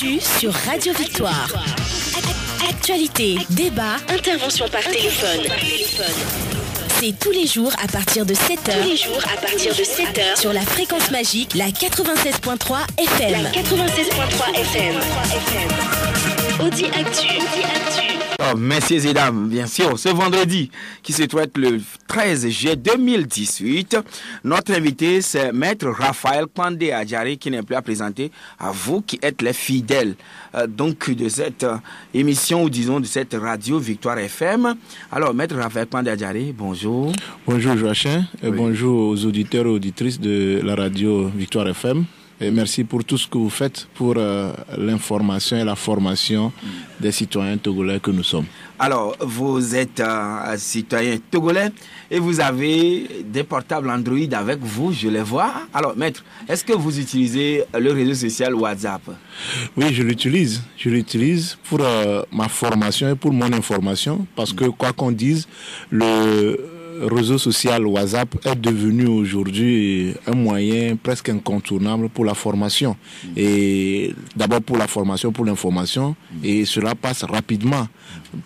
Sur Radio Victoire. Actualité, débat, intervention par téléphone. C'est tous les jours à partir de 7h. Sur la fréquence magique, la 96.3 FM. Audi Actu. Oh, messieurs et dames, bien sûr, ce vendredi qui se traite le 13 juillet 2018, notre invité c'est Maître Raphaël Kwande Adjari qui n'est plus à présenter à vous qui êtes les fidèles donc de cette émission ou disons de cette radio Victoire FM. Alors Maître Raphaël Kwande Adjari, bonjour. Bonjour Joachim et oui. Bonjour aux auditeurs et auditrices de la radio Victoire FM. Et merci pour tout ce que vous faites pour l'information et la formation des citoyens togolais que nous sommes. Alors, vous êtes citoyen togolais et vous avez des portables Android avec vous, je les vois. Alors, maître, est-ce que vous utilisez le réseau social WhatsApp? Oui, je l'utilise. Je l'utilise pour ma formation et pour mon information parce que, quoi qu'on dise, le réseau social WhatsApp est devenu aujourd'hui un moyen presque incontournable pour la formation. Et d'abord pour la formation, pour l'information, et cela passe rapidement.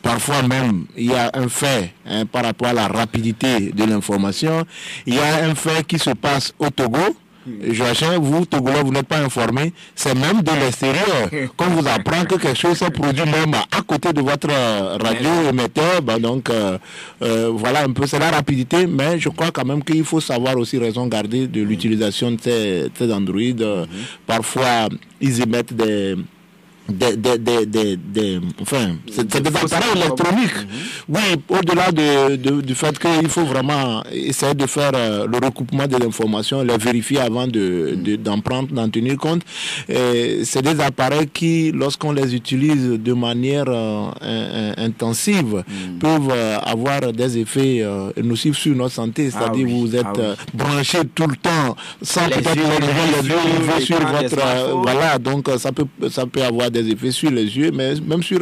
Parfois même, il y a un fait par rapport à la rapidité de l'information. Il y a un fait qui se passe au Togo. Joachim, vous, Togolais, vous n'êtes pas informé. C'est même de l'extérieur qu'on vous apprend que quelque chose s'est produit même à côté de votre radio émetteur. Donc, voilà un peu, c'est la rapidité. Mais je crois quand même qu'il faut savoir aussi raison garder de l'utilisation de ces Android. Parfois, ils émettent enfin, c'est des appareils électroniques. Oui, au-delà du fait qu'il faut vraiment essayer de faire le recoupement de l'information, les vérifier avant d'en prendre, d'en tenir compte. C'est des appareils qui, lorsqu'on les utilise de manière intensive, peuvent avoir des effets nocifs sur notre santé. C'est-à-dire vous êtes branché tout le temps sans peut-être les yeux sur votre... voilà, donc ça peut avoir des effets sur les yeux, mais même sur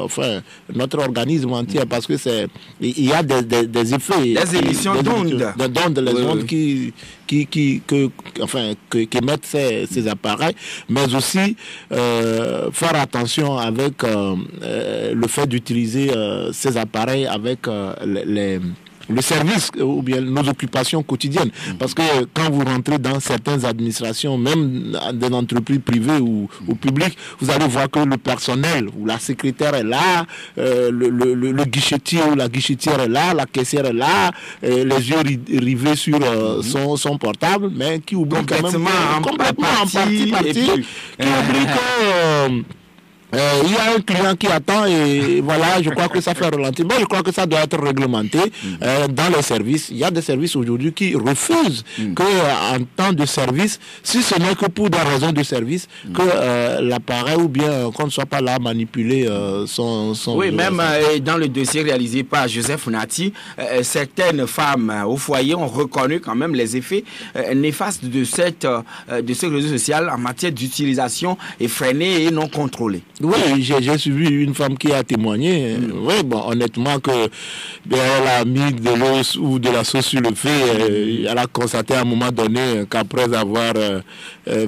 enfin, notre organisme entier, parce que il y a des effets. Des émissions d'ondes. Les ondes qui émettent ces appareils, mais aussi faire attention avec le fait d'utiliser ces appareils avec le service ou bien nos occupations quotidiennes. Parce que quand vous rentrez dans certaines administrations, même des entreprises privées ou publiques, vous allez voir que le personnel ou la secrétaire est là, le guichetier ou la guichetière est là, la caissière est là, les yeux rivés sur son portable, mais qui oublie quand même complètement en partie, qui oublie que il y a un client qui attend et voilà, je crois que ça fait ralentir. Mais je crois que ça doit être réglementé dans les services. Il y a des services aujourd'hui qui refusent qu'en temps de service, si ce n'est que pour des raisons de service, que l'appareil ou bien qu'on ne soit pas là à manipuler son oui, même dans le dossier réalisé par Joseph Nati, certaines femmes au foyer ont reconnu quand même les effets néfastes de ce réseau social en matière d'utilisation effrénée et non contrôlée. Oui, j'ai suivi une femme qui a témoigné. Oui, bon, honnêtement que elle a mis de l'eau ou de la sauce sur le feu. Elle a constaté à un moment donné qu'après avoir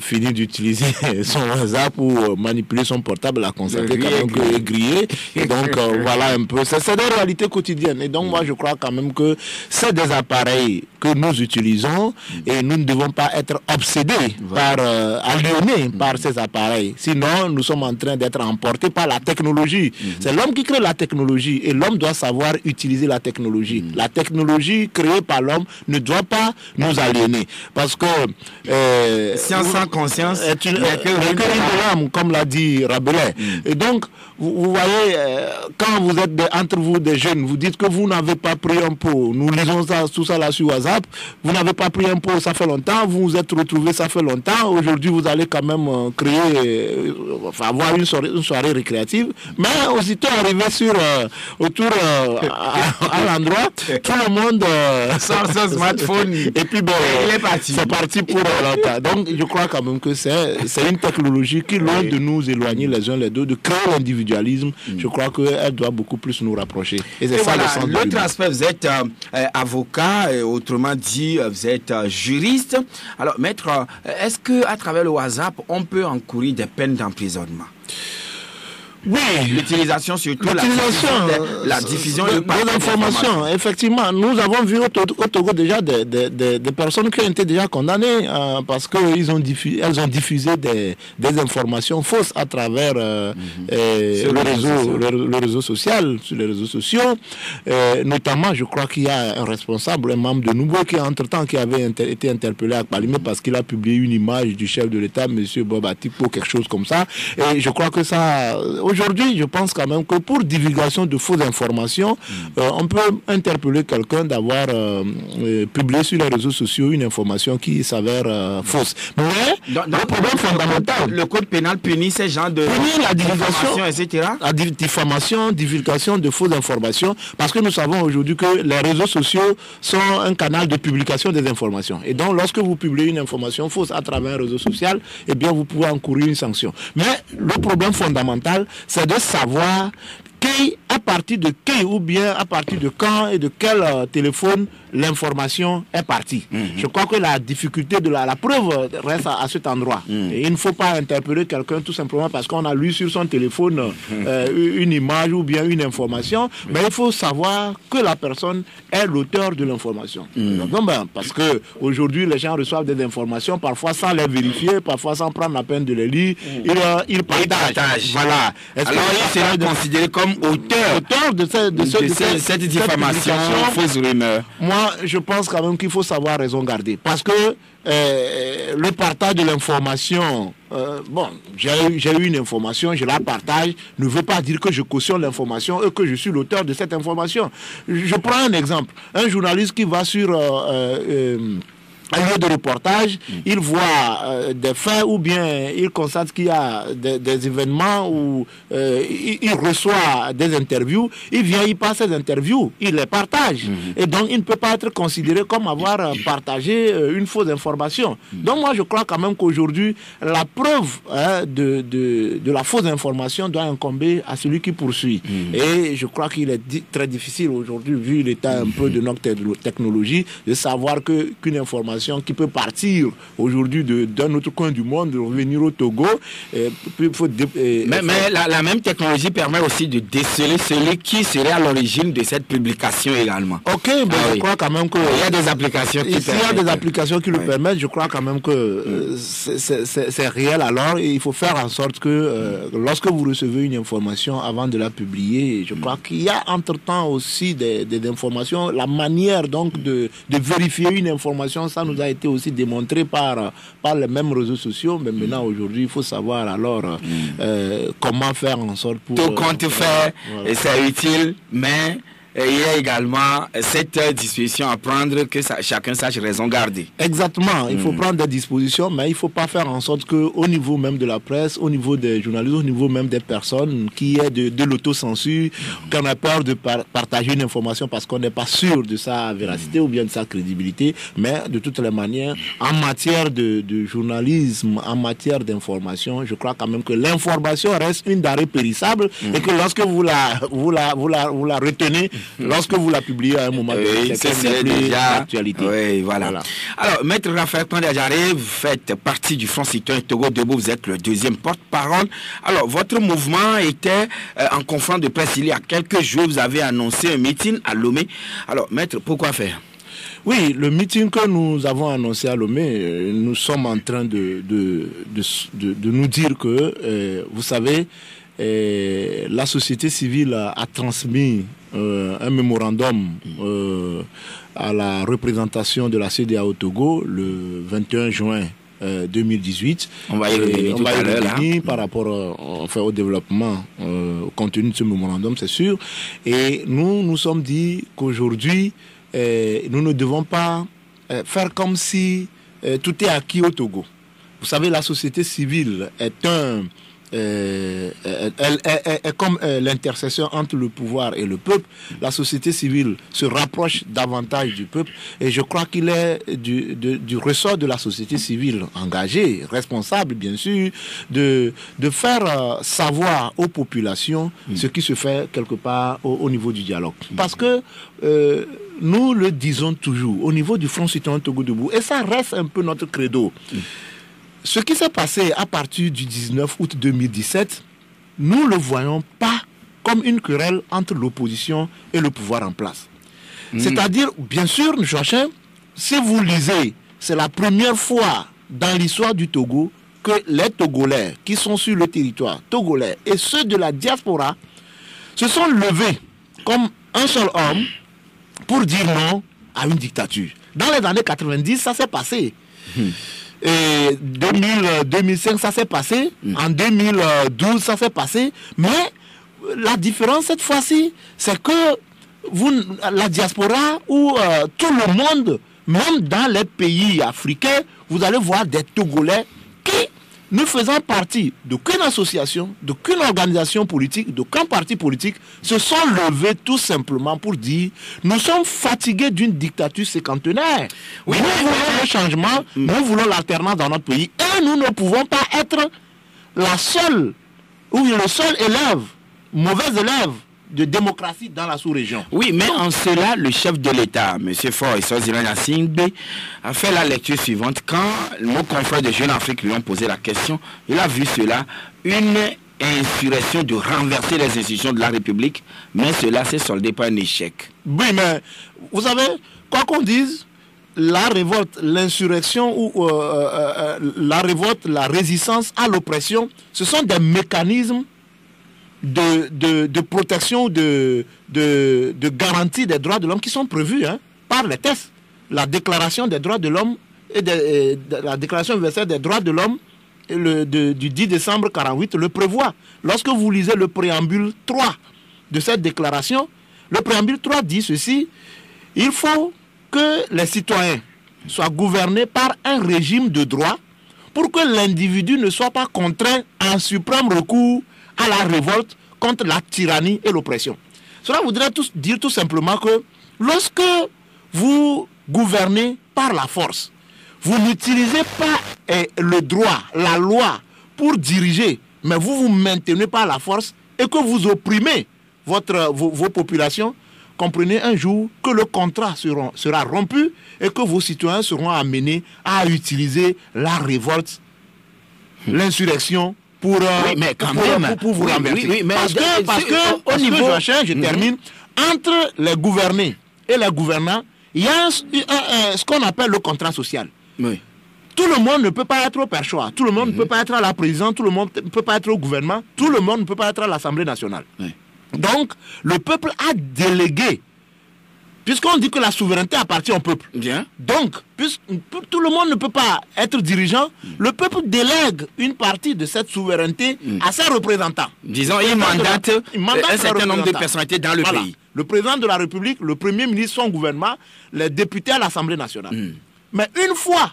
fini d'utiliser son WhatsApp pour manipuler son portable, elle a constaté quand même qu'il est grillé. Et donc voilà un peu. C'est des réalités quotidiennes. Et donc moi je crois quand même que c'est des appareils que nous utilisons et nous ne devons pas être obsédés aliénés par ces appareils. Sinon nous sommes en train d'être emportés par la technologie. C'est l'homme qui crée la technologie et l'homme doit savoir utiliser la technologie. La technologie créée par l'homme ne doit pas nous aliéner. Parce que science sans conscience est une âme, comme l'a dit Rabelais. Et donc, vous voyez, quand vous êtes entre vous des jeunes, vous dites que vous n'avez pas pris un pot. Nous lisons tout ça là sur WhatsApp. Vous n'avez pas pris un pot, ça fait longtemps. Vous vous êtes retrouvés, ça fait longtemps. Aujourd'hui, vous allez quand même créer, avoir une sorte une soirée récréative, mais aussitôt arrivé autour à l'endroit, tout le monde sort son smartphone et puis il est parti. C'est parti pour longtemps. Donc je crois quand même que c'est une technologie qui, loin de nous éloigner les uns les autres, de créer l'individualisme, je crois qu'elle doit beaucoup plus nous rapprocher. Et c'est ça le sens. L'autre aspect, vous êtes avocat, autrement dit, vous êtes juriste. Alors, maître, est-ce qu'à travers le WhatsApp, on peut encourir des peines d'emprisonnement? Oui, l'utilisation surtout la diffusion de l'information. Effectivement, nous avons vu au Togo déjà des personnes qui ont été déjà condamnées parce qu'elles ont diffusé des informations fausses à travers le réseau social, sur les réseaux sociaux. Notamment, je crois qu'il y a un responsable, un membre de Nouveau, qui entre-temps qui avait été interpellé à Palimé parce qu'il a publié une image du chef de l'État, M. Bob Atipo, quelque chose comme ça. Et je crois que ça... Aujourd'hui, je pense quand même que pour divulgation de fausses informations, on peut interpeller quelqu'un d'avoir publié sur les réseaux sociaux une information qui s'avère fausse. Mais le problème fondamental... Le code pénal punit ces gens de... Punit la divulgation, etc. La diffamation, divulgation de fausses informations, parce que nous savons aujourd'hui que les réseaux sociaux sont un canal de publication des informations. Et donc, lorsque vous publiez une information fausse à travers un réseau social, eh bien, vous pouvez encourir une sanction. Mais le problème fondamental, c'est de savoir à partir de qui ou bien à partir de quand et de quel téléphone l'information est partie. Je crois que la difficulté de la preuve reste à cet endroit. Et il ne faut pas interpeller quelqu'un tout simplement parce qu'on a lu sur son téléphone une image ou bien une information, mais il faut savoir que la personne est l'auteur de l'information. Parce que aujourd'hui les gens reçoivent des informations parfois sans les vérifier, parfois sans prendre la peine de les lire. Ils partagent. Voilà. Alors il sera considéré comme auteur de cette diffamation, fausse rumeur. Moi, je pense quand même qu'il faut savoir raison garder. Parce que le partage de l'information, j'ai eu une information, je la partage, ne veut pas dire que je cautionne l'information et que je suis l'auteur de cette information. Je prends un exemple. Un journaliste qui va sur... un lieu de reportage, il voit des faits ou bien il constate qu'il y a des événements où il reçoit des interviews, il vient, il passe ces interviews, il les partage. Et donc, il ne peut pas être considéré comme avoir partagé une fausse information. Donc, moi, je crois quand même qu'aujourd'hui, la preuve de la fausse information doit incomber à celui qui poursuit. Et je crois qu'il est très difficile aujourd'hui, vu l'état un peu de notre technologie, de savoir qu'une information qui peut partir aujourd'hui d'un autre coin du monde, revenir au Togo. Mais la même technologie permet aussi de déceler celui qui serait à l'origine de cette publication également. Ok, mais je crois quand même que... Il y a des applications qui permettent. Il y a des applications qui le permettent, je crois quand même que c'est réel. Alors, il faut faire en sorte que lorsque vous recevez une information avant de la publier, je crois qu'il y a entre-temps aussi des informations, la manière donc de vérifier une information, ça nous a été aussi démontré par les mêmes réseaux sociaux, mais maintenant aujourd'hui il faut savoir alors comment faire en sorte pour... Tout compte fait, c'est utile, mais il y a également cette disposition à prendre, que chacun sache raison garder. Exactement, il faut prendre des dispositions, mais il ne faut pas faire en sorte qu'au niveau même de la presse, au niveau des journalistes, au niveau même des personnes, qu'il y ait de l'autocensure, qu'on a peur de partager une information parce qu'on n'est pas sûr de sa véracité ou bien de sa crédibilité. Mais de toutes les manières, en matière de journalisme, en matière d'information, je crois quand même que l'information reste une denrée périssable et que lorsque vous la retenez, lorsque vous la publiez à un moment donné, c'est déjà l'actualité. Oui, voilà. Alors, Maître Raphaël Kandé Adjaré, vous faites partie du Front citoyen Togo Debout, vous êtes le deuxième porte-parole. Alors, votre mouvement était en conférence de presse il y a quelques jours, vous avez annoncé un meeting à Lomé. Alors, Maître, pourquoi faire? Oui, le meeting que nous avons annoncé à Lomé, nous sommes en train de nous dire que, vous savez, la société civile a transmis un mémorandum à la représentation de la CEDEAO au Togo le 21 juin 2018. On va y revenir par rapport au développement au contenu de ce mémorandum, c'est sûr. Et nous nous sommes dit qu'aujourd'hui, nous ne devons pas faire comme si tout est acquis au Togo. Vous savez, la société civile est est comme l'intersection entre le pouvoir et le peuple. La société civile se rapproche davantage du peuple et je crois qu'il est du ressort de la société civile engagée, responsable bien sûr, de faire savoir aux populations ce qui se fait quelque part au niveau du dialogue. Parce que nous le disons toujours, au niveau du Front citoyen Togo Debout, et ça reste un peu notre credo. Ce qui s'est passé à partir du 19 août 2017, nous ne le voyons pas comme une querelle entre l'opposition et le pouvoir en place. C'est-à-dire, bien sûr, Joachim, si vous lisez, c'est la première fois dans l'histoire du Togo que les Togolais qui sont sur le territoire togolais et ceux de la diaspora se sont levés comme un seul homme pour dire non à une dictature. Dans les années 90, ça s'est passé. Et 2005, ça s'est passé. En 2012, ça s'est passé. Mais la différence cette fois-ci, c'est que la diaspora ou tout le monde, même dans les pays africains, vous allez voir des Togolais qui, ne faisant partie d'aucune association, d'aucune organisation politique, d'aucun parti politique, se sont levés tout simplement pour dire nous sommes fatigués d'une dictature séquantenaire. Oui, nous voulons le changement, nous voulons l'alternance dans notre pays et nous ne pouvons pas être la seule ou le seul élève, mauvais élève de démocratie dans la sous-région. Oui, mais en cela, le chef de l'État, M. Faure Swaziland Gnassingbé, a fait la lecture suivante. Quand nos confrères de Jeune Afrique lui ont posé la question, il a vu cela, une insurrection de renverser les institutions de la République, mais cela s'est soldé par un échec. Oui, mais vous savez, quoi qu'on dise, la révolte, l'insurrection ou la révolte, la résistance à l'oppression, ce sont des mécanismes de protection, de garantie des droits de l'homme qui sont prévus par les textes. La déclaration des droits de l'homme et la déclaration universelle des droits de l'homme du 10 décembre 1948 le prévoit. Lorsque vous lisez le préambule 3 de cette déclaration, le préambule 3 dit ceci: il faut que les citoyens soient gouvernés par un régime de droit pour que l'individu ne soit pas contraint en suprême recours à la révolte contre la tyrannie et l'oppression. Cela voudrait dire tout simplement que lorsque vous gouvernez par la force, vous n'utilisez pas le droit, la loi pour diriger, mais vous maintenez par la force et que vous opprimez vos populations, comprenez un jour que le contrat sera rompu et que vos citoyens seront amenés à utiliser la révolte, l'insurrection, pour vous renverser. Oui, mais parce que au niveau, je termine, entre les gouvernés et les gouvernants, il y a ce qu'on appelle le contrat social. Oui. Tout le monde ne peut pas être au perchoir, tout le monde ne peut pas être à la présidence, tout le monde ne peut pas être au gouvernement, tout le monde ne peut pas être à l'Assemblée nationale. Oui. Donc, le peuple a délégué, puisqu'on dit que la souveraineté appartient au peuple. Bien. Donc, puisque tout le monde ne peut pas être dirigeant, le peuple délègue une partie de cette souveraineté à ses représentants. Disons, il mandate un certain nombre de personnalités dans le pays. Le président de la République, le premier ministre, son gouvernement, les députés à l'Assemblée nationale. Mais une fois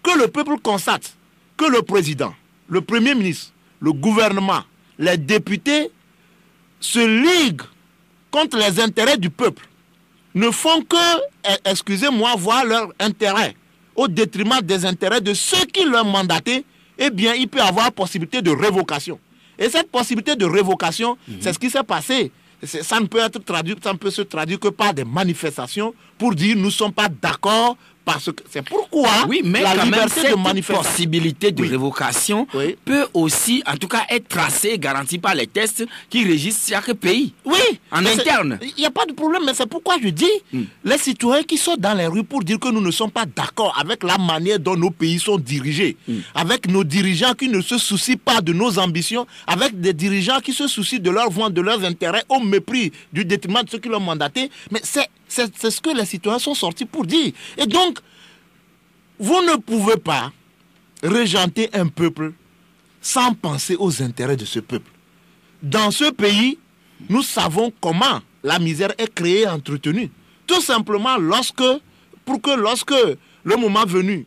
que le peuple constate que le président, le premier ministre, le gouvernement, les députés se liguent contre les intérêts du peuple, ne font que, excusez-moi, voir leur intérêt au détriment des intérêts de ceux qui l'ont mandaté, eh bien, il peut y avoir possibilité de révocation. Et cette possibilité de révocation, c'est ce qui s'est passé. Ça ne peut être traduit, ça ne peut se traduire que par des manifestations pour dire nous ne sommes pas d'accord. Parce que c'est pourquoi mais la liberté de manifestation, possibilité de révocation peut aussi, en tout cas, être tracée et garantie par les tests qui régissent chaque pays. Oui, en interne. Il n'y a pas de problème, mais c'est pourquoi je dis les citoyens qui sont dans les rues pour dire que nous ne sommes pas d'accord avec la manière dont nos pays sont dirigés, avec nos dirigeants qui ne se soucient pas de nos ambitions, avec des dirigeants qui se soucient de leurs ventes, de leurs intérêts au mépris du détriment de ceux qui l'ont mandaté. Mais c'est ce que les citoyens sont sortis pour dire. Et donc, vous ne pouvez pas régenter un peuple sans penser aux intérêts de ce peuple. Dans ce pays, nous savons comment la misère est créée et entretenue. Tout simplement lorsque le moment venu,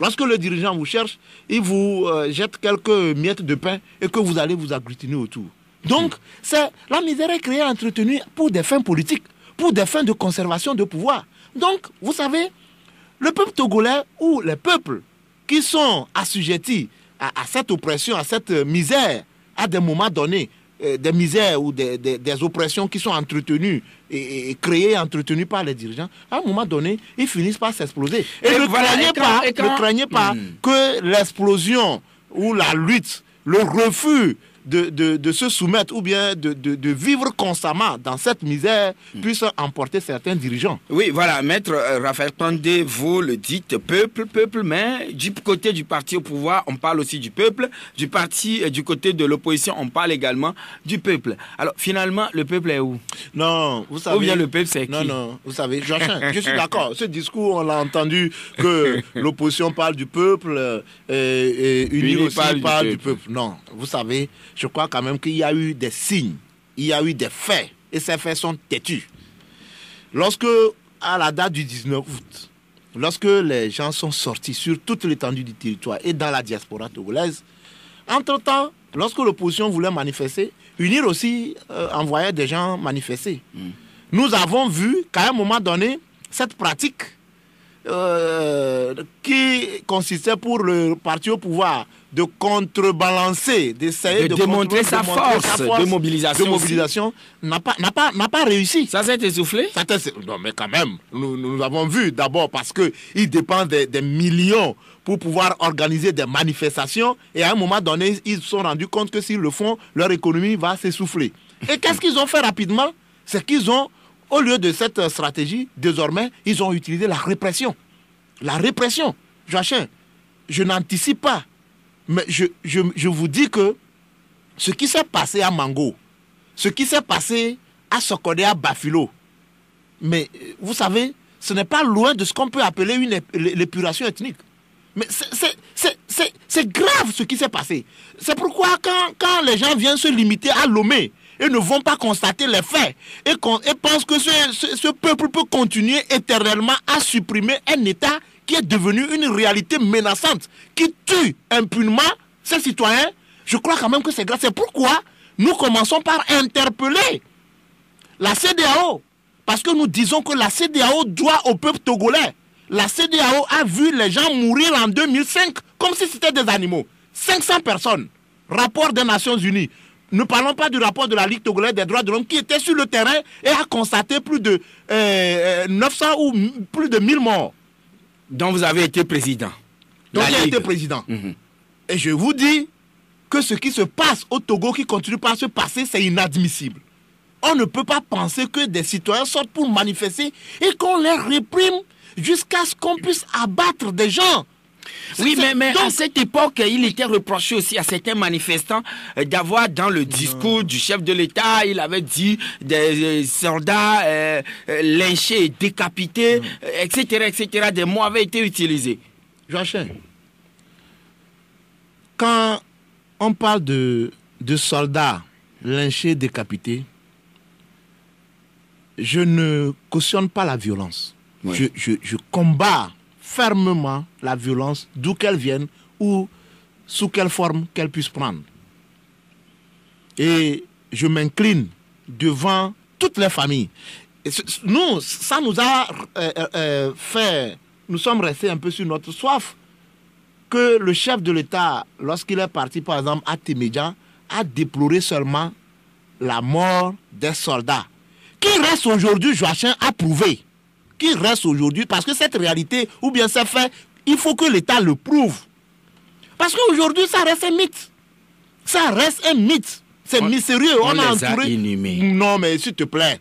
Lorsque le dirigeant vous cherche, il vous jette quelques miettes de pain et que vous allez vous agglutiner autour. Donc, la misère est créée et entretenue pour des fins politiques, pour des fins de conservation de pouvoir. Donc, vous savez, le peuple togolais ou les peuples qui sont assujettis à cette oppression, à cette misère, à des moments donnés, des misères ou des oppressions qui sont entretenues et créées et entretenues par les dirigeants, à un moment donné, ils finissent par s'exploser. Et ne craignez pas que l'explosion ou la lutte, le refus de se soumettre ou bien de vivre constamment dans cette misère puisse emporter certains dirigeants. Oui, voilà, Maître Raphaël Kandé, vous le dites, peuple, mais du côté du parti au pouvoir, on parle aussi du peuple, du côté de l'opposition, on parle également du peuple. Alors, finalement, le peuple est où? Non, vous savez... Ou bien le peuple, c'est qui? Non, vous savez, je suis d'accord. Ce discours, on l'a entendu que l'opposition parle du peuple et Uni aussi parle du peuple. Non, vous savez... Je crois quand même qu'il y a eu des signes, il y a eu des faits, et ces faits sont têtus. Lorsque, à la date du 19 août, lorsque les gens sont sortis sur toute l'étendue du territoire et dans la diaspora togolaise, entre-temps, lorsque l'opposition voulait manifester, UNIR aussi envoyait des gens manifester. Nous avons vu qu'à un moment donné, cette pratique qui consistait pour le parti au pouvoir de contrebalancer, d'essayer de démontrer sa force de mobilisation n'a pas réussi. Ça s'est essoufflé? Non, mais quand même, nous avons vu d'abord parce qu'ils dépendent des millions pour pouvoir organiser des manifestations et à un moment donné, ils se sont rendus compte que s'ils le font, leur économie va s'essouffler. Et qu'est-ce qu'ils ont fait rapidement? C'est qu'ils ont, au lieu de cette stratégie, désormais, ils ont utilisé la répression. La répression. Joachim, je n'anticipe pas. Mais je vous dis que ce qui s'est passé à Mango, ce qui s'est passé à Sokodé, à Bafilo, mais vous savez, ce n'est pas loin de ce qu'on peut appeler l'épuration ethnique. Mais c'est grave ce qui s'est passé. C'est pourquoi quand les gens viennent se limiter à Lomé et ne vont pas constater les faits et pensent que ce peuple peut continuer éternellement à supprimer un État qui est devenu une réalité menaçante, qui tue impunément ses citoyens, je crois quand même que c'est grave. C'est pourquoi nous commençons par interpeller la CEDEAO, parce que nous disons que la CEDEAO doit au peuple togolais. La CEDEAO a vu les gens mourir en 2005 comme si c'était des animaux. 500 personnes. Rapport des Nations Unies. Ne parlons pas du rapport de la Ligue togolaise des droits de l'homme qui était sur le terrain et a constaté plus de 900 ou plus de 1000 morts. Donc vous avez été président. Donc j'ai été président. Et je vous dis que ce qui se passe au Togo, qui continue par se passer, c'est inadmissible. On ne peut pas penser que des citoyens sortent pour manifester et qu'on les réprime jusqu'à ce qu'on puisse abattre des gens. Oui, mais donc, à cette époque, il était reproché aussi à certains manifestants d'avoir, dans le discours du chef de l'État, il avait dit des soldats lynchés, décapités, etc. Des mots avaient été utilisés. Joachim, quand on parle de soldats lynchés, décapités, je ne cautionne pas la violence. Oui. Je combats fermement la violence, d'où qu'elle vienne ou sous quelle forme qu'elle puisse prendre. Et je m'incline devant toutes les familles. Et nous, ça nous a fait... Nous sommes restés un peu sur notre soif que le chef de l'État, lorsqu'il est parti, par exemple, à Témédja, a déploré seulement la mort des soldats. Qui reste aujourd'hui, Joachim, à prouver. Qui reste aujourd'hui, parce que cette réalité, ou bien c'est fait, il faut que l'État le prouve. Parce qu'aujourd'hui, ça reste un mythe. Ça reste un mythe. C'est mystérieux. On a entouré. Non, mais s'il te plaît.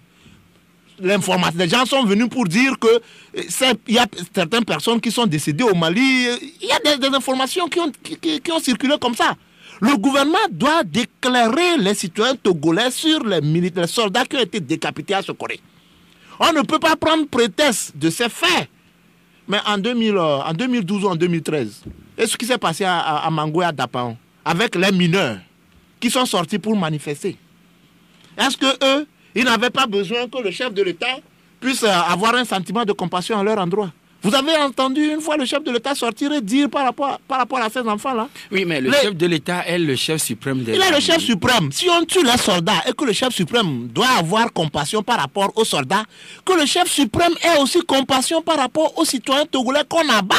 L'information. Les gens sont venus pour dire que il y a certaines personnes qui sont décédées au Mali. Il y a des informations qui ont circulé comme ça. Le gouvernement doit déclarer les citoyens togolais sur les soldats qui ont été décapités à Sokodé. On ne peut pas prendre prétexte de ces faits. Mais en 2012 ou en 2013, et ce qui s'est passé à Mango et à Dapaon, avec les mineurs qui sont sortis pour manifester, est-ce que eux, ils n'avaient pas besoin que le chef de l'État puisse avoir un sentiment de compassion à leur endroit? Vous avez entendu une fois le chef de l'État sortir et dire par rapport à ces enfants-là? Oui, mais le chef de l'État est le chef suprême des... Il est le chef suprême. Si on tue les soldats et que le chef suprême doit avoir compassion par rapport aux soldats, que le chef suprême ait aussi compassion par rapport aux citoyens togolais qu'on abat,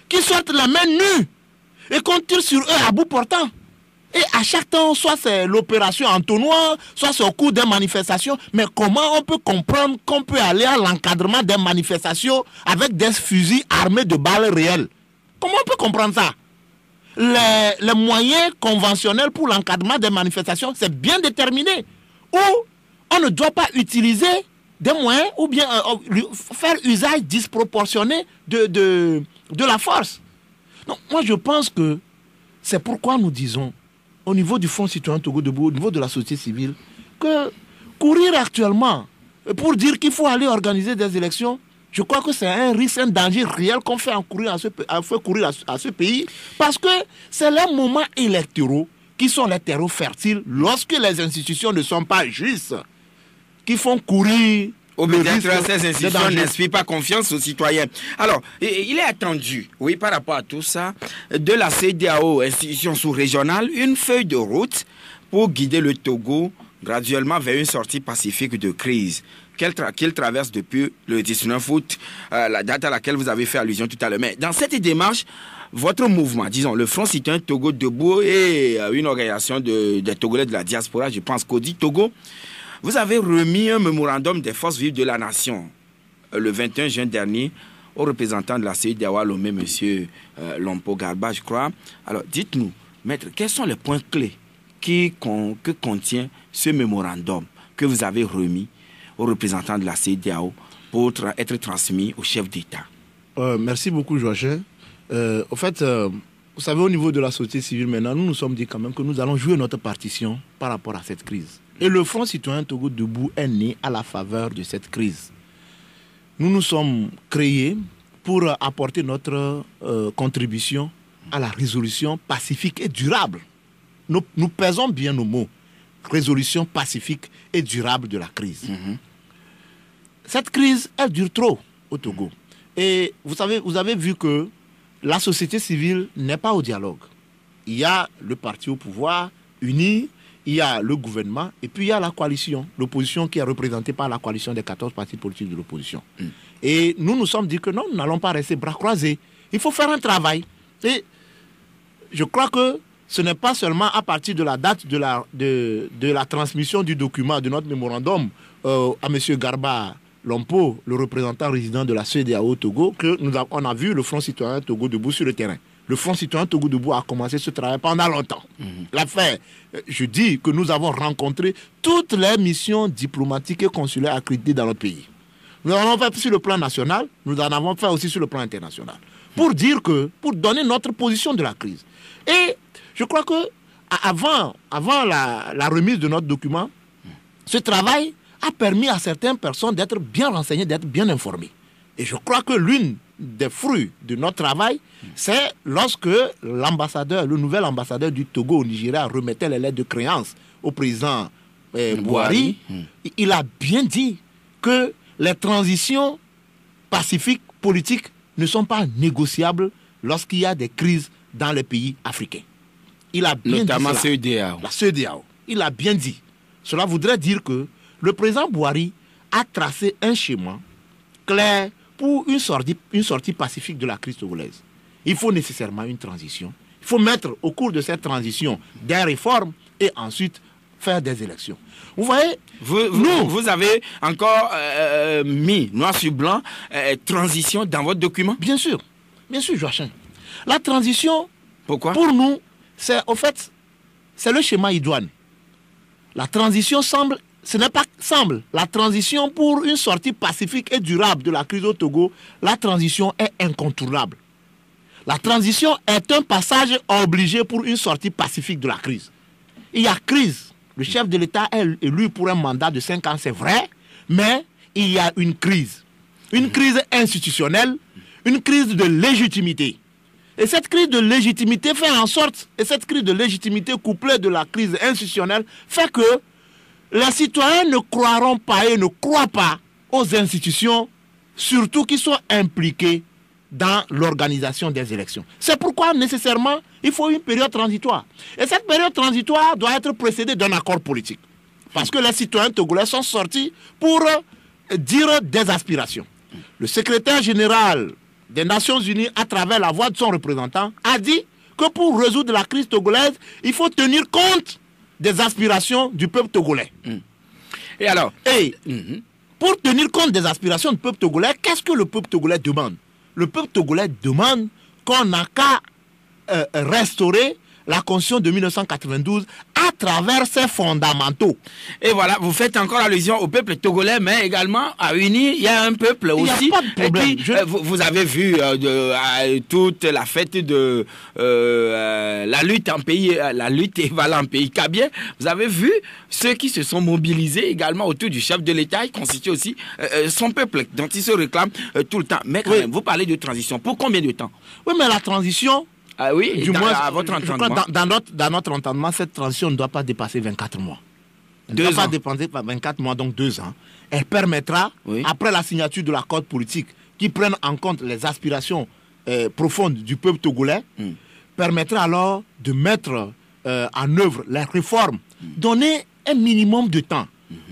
qui sortent les mains nues et qu'on tire sur eux à bout portant. Et à chaque temps, soit c'est l'opération entonnoir, soit c'est au cours des manifestations. Mais comment on peut comprendre qu'on peut aller à l'encadrement des manifestations avec des fusils armés de balles réelles? Comment on peut comprendre ça? Les moyens conventionnels pour l'encadrement des manifestations, c'est bien déterminé. Ou on ne doit pas utiliser des moyens ou bien faire usage disproportionné de la force. Donc moi je pense que c'est pourquoi nous disons au niveau du Front citoyen Togo Debout, au niveau de la société civile, que courir actuellement pour dire qu'il faut aller organiser des élections, je crois que c'est un risque, un danger réel qu'on fait courir à ce pays, parce que c'est les moments électoraux qui sont les terreaux fertiles lorsque les institutions ne sont pas justes, qui font courir... Peut-être ces institutions n'inspirent pas confiance aux citoyens. Alors, il est attendu, oui, par rapport à tout ça, de la CEDEAO, institution sous-régionale, une feuille de route pour guider le Togo graduellement vers une sortie pacifique de crise qu'il traverse depuis le 19 août, la date à laquelle vous avez fait allusion tout à l'heure. Mais dans cette démarche, votre mouvement, disons, le Front citoyen Togo Debout et une organisation des Togolais de la diaspora, je pense qu'Audi Togo, vous avez remis un mémorandum des forces vives de la nation le 21 juin dernier aux représentants de la CEDEAO, Lomé, M. Lompo Garba, je crois. Alors, dites-nous, maître, quels sont les points clés que contient ce mémorandum que vous avez remis aux représentants de la CEDEAO pour être transmis au chef d'État? Merci beaucoup, Joachim. Au fait, vous savez, au niveau de la société civile, maintenant, nous nous sommes dit quand même que nous allons jouer notre partition par rapport à cette crise. Et le Front citoyen Togo Debout est né à la faveur de cette crise. Nous nous sommes créés pour apporter notre contribution à la résolution pacifique et durable. Nous pesons bien nos mots. Résolution pacifique et durable de la crise. Cette crise, elle dure trop au Togo. Et vous avez vu que la société civile n'est pas au dialogue. Il y a le parti au pouvoir uni, il y a le gouvernement et puis il y a la coalition, l'opposition qui est représentée par la coalition des 14 partis politiques de l'opposition. Et nous nous sommes dit que non, nous n'allons pas rester bras croisés. Il faut faire un travail. Et je crois que ce n'est pas seulement à partir de la date de la transmission du document, de notre mémorandum à M. Garba Lompo, le représentant résident de la CEDEAO au Togo, qu'on a vu le Front citoyen Togo Debout sur le terrain. Le Front citoyen Togo Debout a commencé ce travail pendant longtemps. L'affaire, je dis que nous avons rencontré toutes les missions diplomatiques et consulaires accréditées dans notre pays. Nous en avons fait sur le plan national, nous en avons fait aussi sur le plan international. Pour donner notre position de la crise. Et je crois que avant la remise de notre document, ce travail a permis à certaines personnes d'être bien renseignées, d'être bien informées. Et je crois que l'une des fruits de notre travail, c'est lorsque le nouvel ambassadeur du Togo au Nigeria remettait les lettres de créance au président Buhari, il a bien dit que les transitions pacifiques, politiques, ne sont pas négociables lorsqu'il y a des crises dans les pays africains. Il a bien notamment dit cela. La CEDEAO. Il a bien dit. Cela voudrait dire que le président Buhari a tracé un schéma clair pour une sortie pacifique de la crise togolaise. Il faut nécessairement une transition. Il faut mettre au cours de cette transition des réformes et ensuite faire des élections. Vous voyez, vous avez encore mis noir sur blanc transition dans votre document? Bien sûr, Joachim. La transition, pourquoi? Pour nous, c'est le schéma idoine. La transition la transition pour une sortie pacifique et durable de la crise au Togo, la transition est incontournable. La transition est un passage obligé pour une sortie pacifique de la crise. Il y a crise. Le chef de l'État est élu pour un mandat de 5 ans, c'est vrai, mais il y a une crise. Une crise institutionnelle, une crise de légitimité. Et cette crise de légitimité fait en sorte, et cette crise de légitimité couplée de la crise institutionnelle fait que les citoyens ne croiront pas et ne croient pas aux institutions surtout qui sont impliqués dans l'organisation des élections. C'est pourquoi, nécessairement, il faut une période transitoire. Et cette période transitoire doit être précédée d'un accord politique. Parce que les citoyens togolais sont sortis pour dire des aspirations. Le secrétaire général des Nations Unies, à travers la voix de son représentant, a dit que pour résoudre la crise togolaise, il faut tenir compte des aspirations du peuple togolais. Et alors pour tenir compte des aspirations du peuple togolais, qu'est-ce que le peuple togolais demande? Le peuple togolais demande qu'on n'a qu'à restaurer la Constitution de 1992 à travers ses fondamentaux. Et voilà, vous faites encore allusion au peuple togolais, mais également à unir, il y a un peuple aussi. Il n'y a pas de problème. Et puis, vous avez vu toute la fête de la lutte en pays, la lutte évalant en pays kabien. Vous avez vu ceux qui se sont mobilisés également autour du chef de l'État. Il constitue aussi son peuple, dont il se réclame tout le temps. Mais quand même, vous parlez de transition. Pour combien de temps? Oui, mais la transition... oui, du moins, à votre entendement. Dans notre entendement, cette transition ne doit pas dépasser 24 mois. Elle ne doit pas dépasser 24 mois, donc 2 ans. Elle permettra, après la signature de l'accord politique, qui prenne en compte les aspirations profondes du peuple togolais, permettra alors de mettre en œuvre les réformes, donner un minimum de temps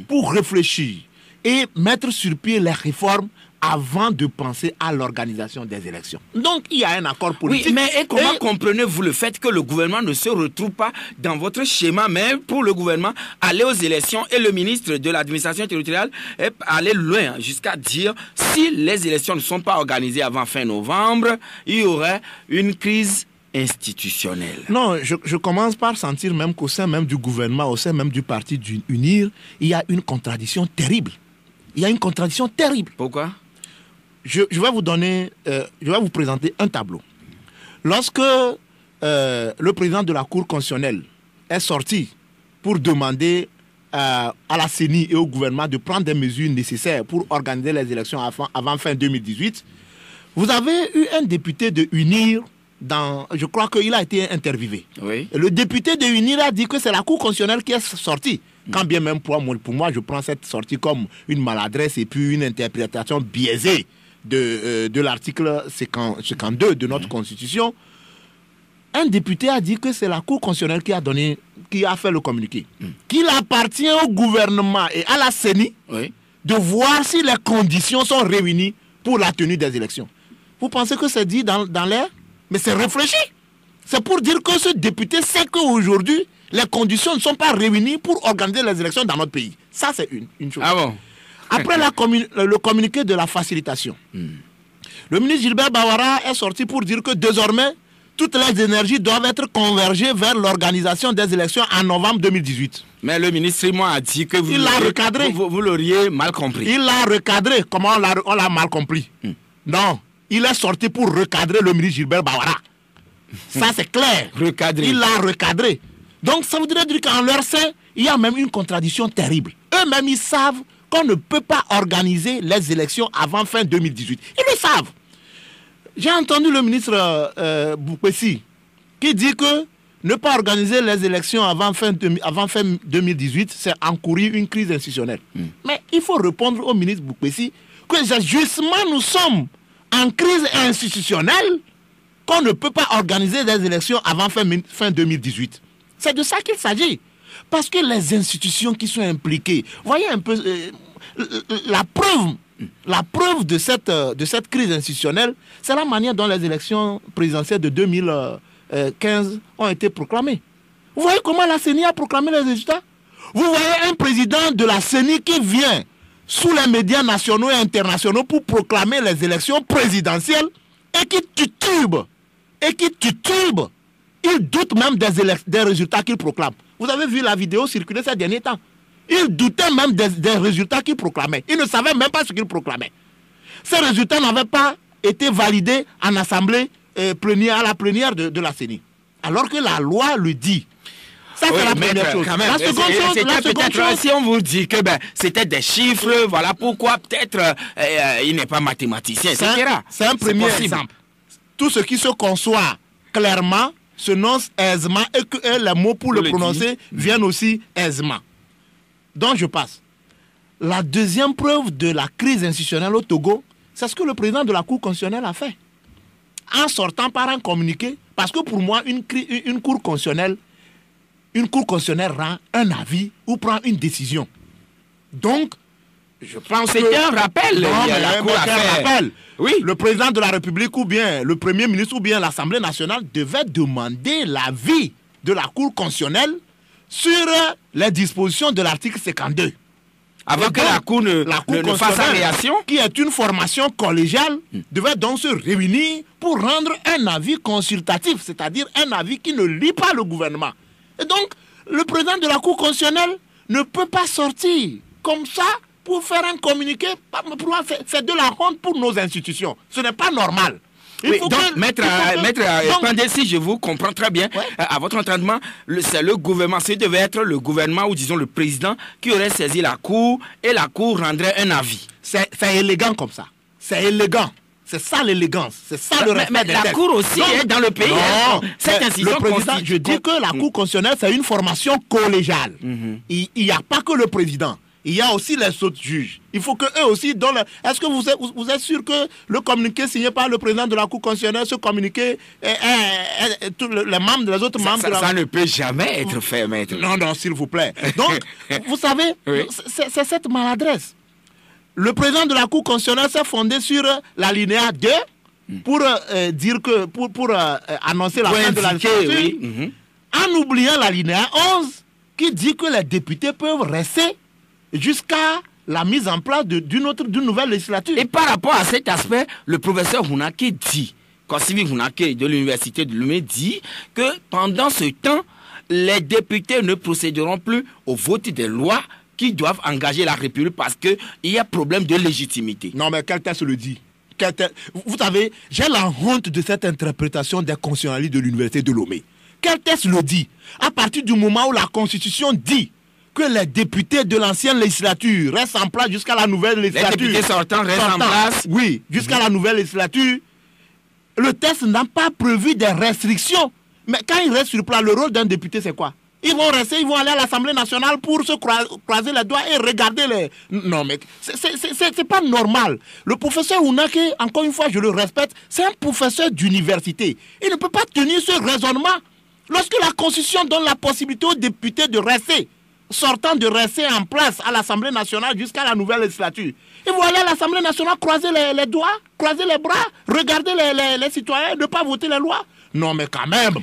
pour réfléchir et mettre sur pied les réformes avant de penser à l'organisation des élections. Donc, il y a un accord politique. Oui, mais comment comprenez-vous le fait que le gouvernement ne se retrouve pas dans votre schéma, mais pour le gouvernement, aller aux élections et le ministre de l'administration territoriale est allé loin jusqu'à dire si les élections ne sont pas organisées avant fin novembre, il y aurait une crise institutionnelle. Non, je commence par sentir même qu'au sein même du gouvernement, au sein même du parti UNIR, il y a une contradiction terrible. Il y a une contradiction terrible. Pourquoi ? Je vais vous donner, je vais vous présenter un tableau. Lorsque le président de la Cour constitutionnelle est sorti pour demander à la CENI et au gouvernement de prendre des mesures nécessaires pour organiser les élections avant fin 2018, vous avez eu un député de UNIR, je crois qu'il a été interviewé. Oui. Le député de UNIR a dit que c'est la Cour constitutionnelle qui est sortie. Quand bien même pour moi, je prends cette sortie comme une maladresse et puis une interprétation biaisée de l'article 52 de notre Constitution. Un député a dit que c'est la Cour constitutionnelle qui a fait le communiqué. Qu'il appartient au gouvernement et à la CENI de voir si les conditions sont réunies pour la tenue des élections. Vous pensez que c'est dit dans l'air? Mais c'est réfléchi. C'est pour dire que ce député sait qu'aujourd'hui, les conditions ne sont pas réunies pour organiser les élections dans notre pays. Ça, c'est une chose. Ah bon? Après le communiqué de la facilitation, le ministre Gilbert Bawara est sorti pour dire que désormais, toutes les énergies doivent être convergées vers l'organisation des élections en novembre 2018. Mais le ministre Simon a dit que il l'a recadré. Vous l'auriez mal compris. Il l'a recadré. Comment on l'a mal compris? Non, il est sorti pour recadrer le ministre Gilbert Bawara. Ça, c'est clair. Recadré. Il l'a recadré. Donc, ça voudrait dire qu'en leur sein, il y a même une contradiction terrible. Eux-mêmes, ils savent qu'on ne peut pas organiser les élections avant fin 2018. Ils le savent. J'ai entendu le ministre Boukpessi qui dit que ne pas organiser les élections avant fin 2018, c'est encourir une crise institutionnelle. Mais il faut répondre au ministre Boukpessi que justement nous sommes en crise institutionnelle qu'on ne peut pas organiser des élections avant fin 2018. C'est de ça qu'il s'agit. Parce que les institutions qui sont impliquées, voyez un peu la preuve de cette crise institutionnelle, c'est la manière dont les élections présidentielles de 2015 ont été proclamées. Vous voyez comment la CENI a proclamé les résultats? Vous voyez un président de la CENI qui vient sous les médias nationaux et internationaux pour proclamer les élections présidentielles et qui titube. Il doute même des résultats qu'il proclame. Vous avez vu la vidéo circuler ces derniers temps. Il doutait même des résultats qu'il proclamait. Il ne savait même pas ce qu'il proclamait. Ces résultats n'avaient pas été validés en assemblée plénière, à la plénière de la CENI. Alors que la loi le dit. Ça, c'est la première chose. La seconde chose, si on vous dit que c'était des chiffres, voilà pourquoi peut-être il n'est pas mathématicien, etc. C'est un premier exemple. Tout ce qui se conçoit clairement se nonce aisément et que les mots pour le prononcer viennent aussi aisément. Donc je passe. La deuxième preuve de la crise institutionnelle au Togo, C'est ce que le président de la Cour constitutionnelle a fait. En sortant par un communiqué, parce que pour moi, une Cour constitutionnelle rend un avis ou prend une décision. Donc, je pense que... C'était un rappel. Non, mais la Cour a fait un rappel. Oui. Le président de la République ou bien le Premier ministre ou bien l'Assemblée nationale devait demander l'avis de la Cour constitutionnelle sur les dispositions de l'article 52. Avant que la Cour ne fasse sa réaction, qui est une formation collégiale, devait donc se réunir pour rendre un avis consultatif, c'est-à-dire un avis qui ne lie pas le gouvernement. Et donc, le président de la Cour constitutionnelle ne peut pas sortir comme ça pour faire un communiqué, c'est de la honte pour nos institutions. Ce n'est pas normal. Oui, donc, maître Pandé, si je vous comprends très bien, ouais. À votre entendement, c'est le gouvernement, ce devait être le gouvernement ou disons le président qui aurait saisi la Cour et la Cour rendrait un avis. C'est élégant comme ça. C'est élégant. C'est ça l'élégance. C'est ça le respect mais des la textes. Cour aussi est dans le pays. Non, cette institution le président, je dis que la Cour constitutionnelle, c'est une formation collégiale. Il n'y a pas que le président. Il y a aussi les autres juges. Il faut que eux aussi donnent... Est-ce que vous êtes sûr que le communiqué signé par le président de la Cour constitutionnelle, ce communiqué, tous les membres, les autres membres... Ça ne peut jamais être fait, maître. Non, s'il vous plaît. Donc, vous savez, oui. C'est cette maladresse. Le président de la Cour constitutionnelle s'est fondé sur l'alinéa 2 pour dire que... pour annoncer la fin de la législature, oui. En oubliant l'alinéa 11 qui dit que les députés peuvent rester jusqu'à la mise en place d'une nouvelle législature. Et par rapport à cet aspect, le professeur Hunake dit, Kosivi Hunake de l'université de Lomé dit que pendant ce temps, les députés ne procéderont plus au vote des lois qui doivent engager la République parce qu'il y a problème de légitimité. Non, mais quel texte le dit? Vous savez, j'ai la honte de cette interprétation des constitutionnalistes de l'université de Lomé. Quel texte le dit? À partir du moment où la Constitution dit que les députés de l'ancienne législature restent en place jusqu'à la nouvelle législature. Les députés sortants restent en place. Oui, jusqu'à la nouvelle législature. Le texte n'a pas prévu des restrictions. Mais quand ils restent sur place, le rôle d'un député, c'est quoi? Ils vont rester, ils vont aller à l'Assemblée nationale pour se croiser les doigts et regarder les... Non, mais c'est pas normal. Le professeur Hunake, encore une fois, je le respecte, c'est un professeur d'université. Il ne peut pas tenir ce raisonnement. Lorsque la Constitution donne la possibilité aux députés de rester, sortant de rester en place à l'Assemblée nationale jusqu'à la nouvelle législature. Ils vont aller à l'Assemblée nationale croiser les doigts, croiser les bras, regarder les citoyens, ne pas voter les lois. Non, mais quand même.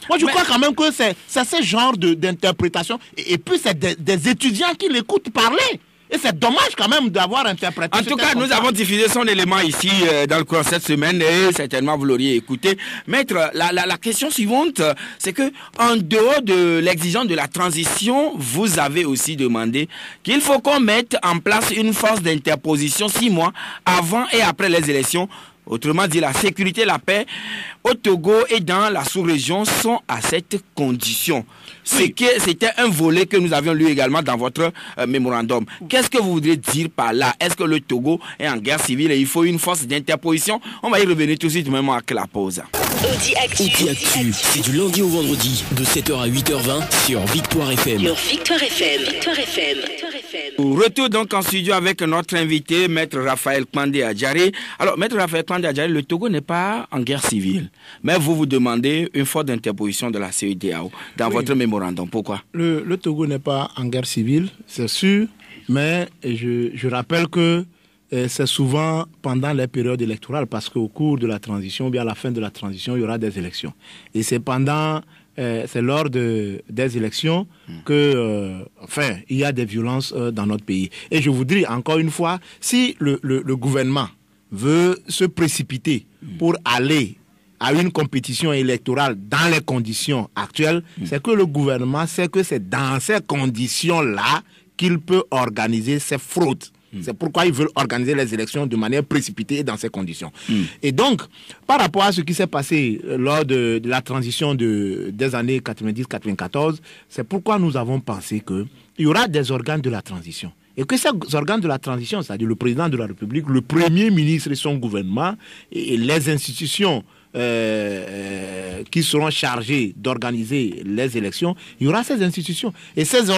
Moi, je crois quand même que c'est ce genre d'interprétation. Et puis, c'est des étudiants qui l'écoutent parler. Et c'est dommage quand même d'avoir interprété. En tout cas, nous avons diffusé son élément ici dans le cours cette semaine et certainement vous l'auriez écouté. Maître, la question suivante, c'est que en dehors de l'exigence de la transition, vous avez aussi demandé qu'il faut qu'on mette en place une force d'interposition 6 mois avant et après les élections. Autrement dit, la sécurité et la paix au Togo et dans la sous-région sont à cette condition. Oui. C'était un volet que nous avions lu également dans votre mémorandum. Qu'est-ce que vous voudrez dire par là? Est-ce que le Togo est en guerre civile et il faut une force d'interposition? On va y revenir tout de suite, même après la pause. Audi Actu, c'est du lundi au vendredi, de 7h à 8h20 sur Victoire FM. Sur Victoire FM. Retour donc en studio avec notre invité, Maître Raphaël Pandé Adjaré. Alors, Maître Raphaël Pandé Adjaré, le Togo n'est pas en guerre civile, mais vous demandez une force d'interposition de la CEDEAO dans votre mémorandum. Pourquoi? Le Togo n'est pas en guerre civile, c'est sûr, mais je rappelle que c'est souvent pendant les périodes électorales, parce qu'au cours de la transition, ou bien à la fin de la transition, il y aura des élections. Et c'est lors des élections que, il y a des violences dans notre pays. Et je voudrais encore une fois, si le gouvernement veut se précipiter pour aller à une compétition électorale dans les conditions actuelles, c'est que le gouvernement sait que c'est dans ces conditions-là qu'il peut organiser ces fraudes. C'est pourquoi ils veulent organiser les élections de manière précipitée et dans ces conditions. Et donc, par rapport à ce qui s'est passé lors de la transition des années 90-94, c'est pourquoi nous avons pensé qu'il y aura des organes de la transition. Et que ces organes de la transition, c'est-à-dire le président de la République, le Premier ministre et son gouvernement, et les institutions qui seront chargées d'organiser les élections, il y aura ces institutions. Et ces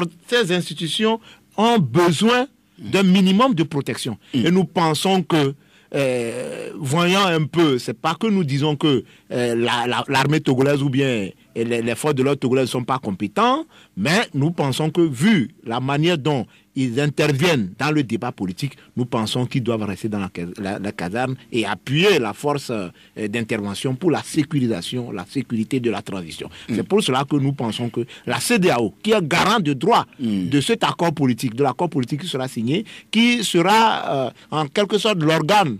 institutions ont besoin d'un minimum de protection. Et nous pensons que voyant un peu, c'est pas que nous disons que l'armée togolaise ou bien les forces de l'ordre togolaises ne sont pas compétents, mais nous pensons que vu la manière dont ils interviennent dans le débat politique, nous pensons qu'ils doivent rester dans la caserne et appuyer la force d'intervention pour la sécurisation, la sécurité de la transition. C'est pour cela que nous pensons que la CEDEAO, qui est garant de droit de cet accord politique, de l'accord politique qui sera signé, qui sera en quelque sorte l'organe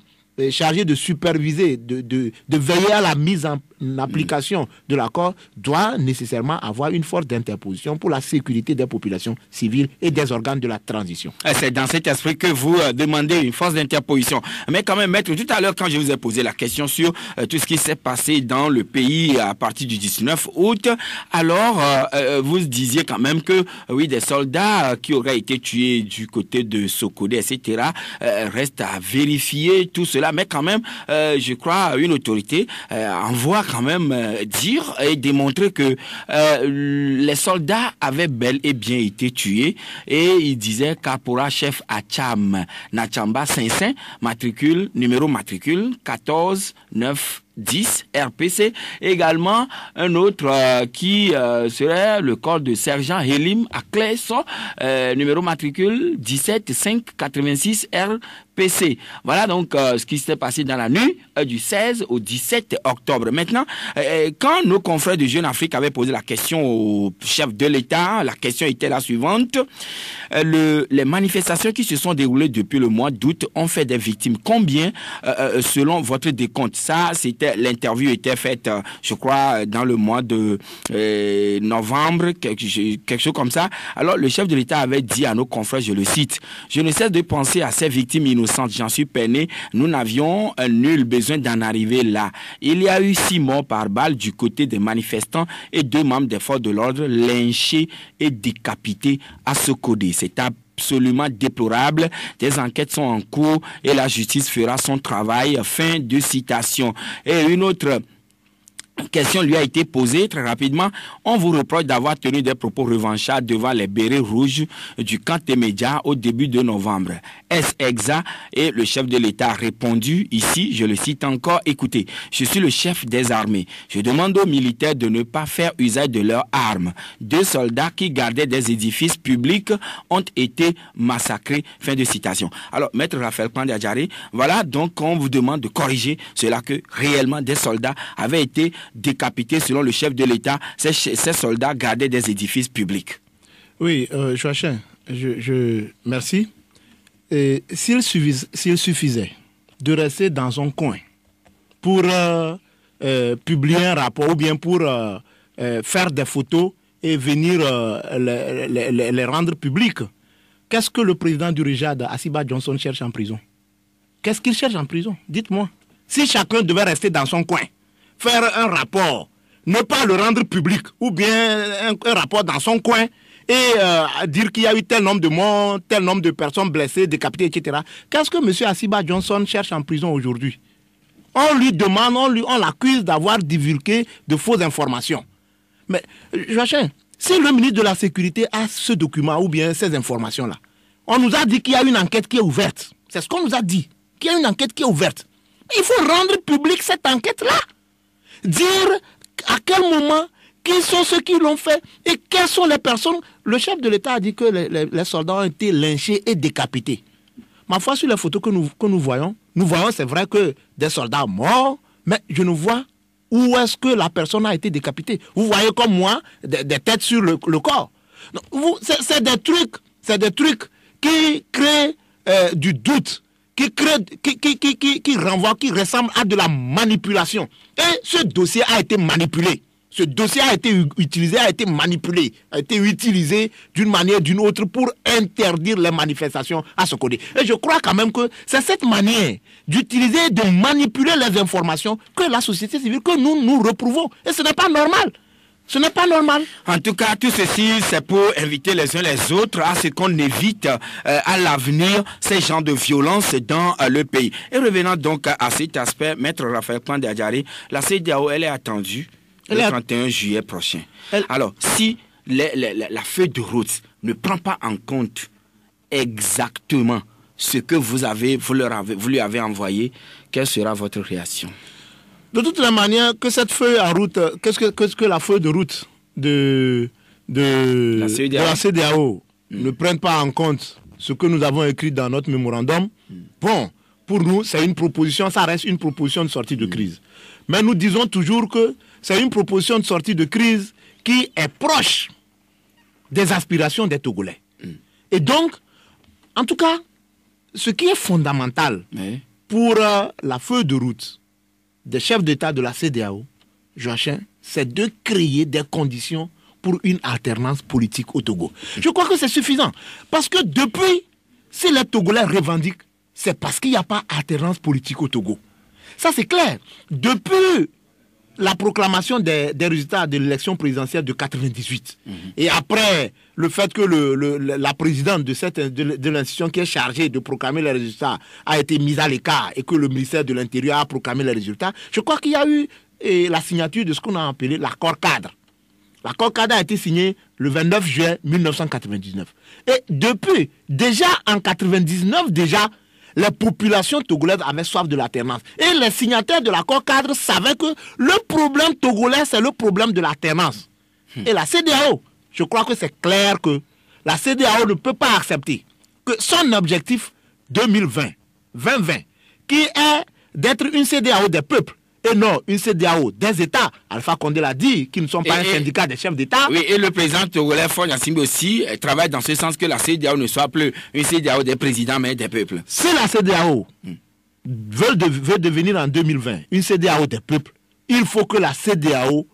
chargé de superviser, de veiller à la mise en application de l'accord, doit nécessairement avoir une force d'interposition pour la sécurité des populations civiles et des organes de la transition. C'est dans cet esprit que vous demandez une force d'interposition. Mais quand même, maître, tout à l'heure, quand je vous ai posé la question sur tout ce qui s'est passé dans le pays à partir du 19 août, alors vous disiez quand même que oui, des soldats qui auraient été tués du côté de Sokodé, etc., restent à vérifier tout cela. Mais quand même, je crois, une autorité envoie quand même dire et démontrer que les soldats avaient bel et bien été tués. Et il disait Caporal chef Acham Nachamba Saint-Saint, numéro matricule 14 9 10 RPC, également un autre qui serait le corps de sergent Helim Akleso, numéro matricule 17 5 86 RPC. Voilà donc ce qui s'est passé dans la nuit du 16 au 17 octobre. Maintenant, quand nos confrères de Jeune Afrique avaient posé la question au chef de l'État, la question était la suivante. Les manifestations qui se sont déroulées depuis le mois d'août ont fait des victimes. Combien selon votre décompte? Ça, l'interview était faite, je crois, dans le mois de novembre, quelque chose comme ça. Alors, le chef de l'État avait dit à nos confrères, je le cite, « Je ne cesse de penser à ces victimes innocentes. J'en suis peiné. Nous n'avions nul besoin d'en arriver là. Il y a eu 6 morts par balle du côté des manifestants et 2 membres des forces de l'ordre lynchés et décapités à Sokodé. C'est absolument déplorable. Des enquêtes sont en cours et la justice fera son travail. » Fin de citation. Et une autre question lui a été posée très rapidement. On vous reproche d'avoir tenu des propos revanchards devant les bérets rouges du camp des médias au début de novembre. Est-ce exact? Et le chef de l'État a répondu ici, je le cite encore, écoutez, je suis le chef des armées. Je demande aux militaires de ne pas faire usage de leurs armes. 2 soldats qui gardaient des édifices publics ont été massacrés. Fin de citation. Alors, maître Raphaël Pandé Adjari, voilà donc on vous demande de corriger cela que réellement des soldats avaient été décapités selon le chef de l'État. Ces soldats gardaient des édifices publics. Oui, Joachim, merci. S'il suffisait de rester dans son coin pour publier un rapport ou bien pour faire des photos et venir les rendre publiques, qu'est-ce que le président du RIJAD, Asiba Johnson, cherche en prison? Qu'est-ce qu'il cherche en prison? Dites-moi. Si chacun devait rester dans son coin, faire un rapport, ne pas le rendre public, ou bien un rapport dans son coin, et dire qu'il y a eu tel nombre de morts, tel nombre de personnes blessées, décapitées, etc. Qu'est-ce que M. Asiba Johnson cherche en prison aujourd'hui? On lui demande, on l'accuse d'avoir divulgué de fausses informations. Mais, Joachim, si le ministre de la Sécurité a ce document ou bien ces informations-là, on nous a dit qu'il y a une enquête qui est ouverte. C'est ce qu'on nous a dit, qu'il y a une enquête qui est ouverte. Il faut rendre public cette enquête-là. Dire à quel moment, qui sont ceux qui l'ont fait et quelles sont les personnes. Le chef de l'État a dit que les soldats ont été lynchés et décapités. Ma foi, sur les photos que nous voyons, c'est vrai que des soldats morts, mais je ne vois où est-ce que la personne a été décapitée. Vous voyez comme moi, des têtes sur le corps. C'est des trucs qui créent du doute, qui renvoient, qui ressemblent à de la manipulation. Et ce dossier a été manipulé. Ce dossier a été utilisé, a été manipulé, a été utilisé d'une manière ou d'une autre pour interdire les manifestations à ce côté. Et je crois quand même que c'est cette manière d'utiliser, de manipuler les informations que la société civile, que nous reprouvons. Et ce n'est pas normal. Ce n'est pas normal. En tout cas, tout ceci, c'est pour inviter les uns les autres à ce qu'on évite à l'avenir ces genres de violence dans le pays. Et revenant donc à cet aspect, maître Raphaël Pandé Adjari, la CEDEAO, elle est attendue le 31 juillet prochain. Alors, si la feuille de route ne prend pas en compte exactement ce que vous lui avez envoyé, quelle sera votre réaction? De toute la manière, que cette feuille en route, qu'est-ce que la feuille de route de la CEDEAO ne prenne pas en compte ce que nous avons écrit dans notre mémorandum, bon, pour nous, c'est une proposition, ça reste une proposition de sortie de crise. Mais nous disons toujours que c'est une proposition de sortie de crise qui est proche des aspirations des Togolais. Et donc, en tout cas, ce qui est fondamental pour la feuille de route des chefs d'État de la CEDEAO, Joachim, c'est de créer des conditions pour une alternance politique au Togo. Je crois que c'est suffisant. Parce que depuis, si les Togolais revendiquent, c'est parce qu'il n'y a pas alternance politique au Togo. Ça, c'est clair. Depuis la proclamation des résultats de l'élection présidentielle de 98, et après le fait que la présidente de l'institution qui est chargée de proclamer les résultats a été mise à l'écart et que le ministère de l'Intérieur a proclamé les résultats, je crois qu'il y a eu la signature de ce qu'on a appelé l'accord cadre. L'accord cadre a été signé le 29 juin 1999. Et depuis, déjà en 1999, les populations togolaises avaient soif de l'alternance. Et les signataires de l'accord cadre savaient que le problème togolais, c'est le problème de l'alternance. Et la CEDEAO, je crois que c'est clair que la CEDEAO ne peut pas accepter que son objectif 2020, qui est d'être une CEDEAO des peuples, et non une CEDEAO des États. Alpha Condé l'a dit, qui ne sont pas un syndicat des chefs d'État. Oui, et le président togolais Faure Gnassingbé aussi travaille dans ce sens que la CEDEAO ne soit plus une CEDEAO des présidents, mais des peuples. Si la CEDEAO veut devenir en 2020 une CEDEAO des peuples, il faut que la CEDEAO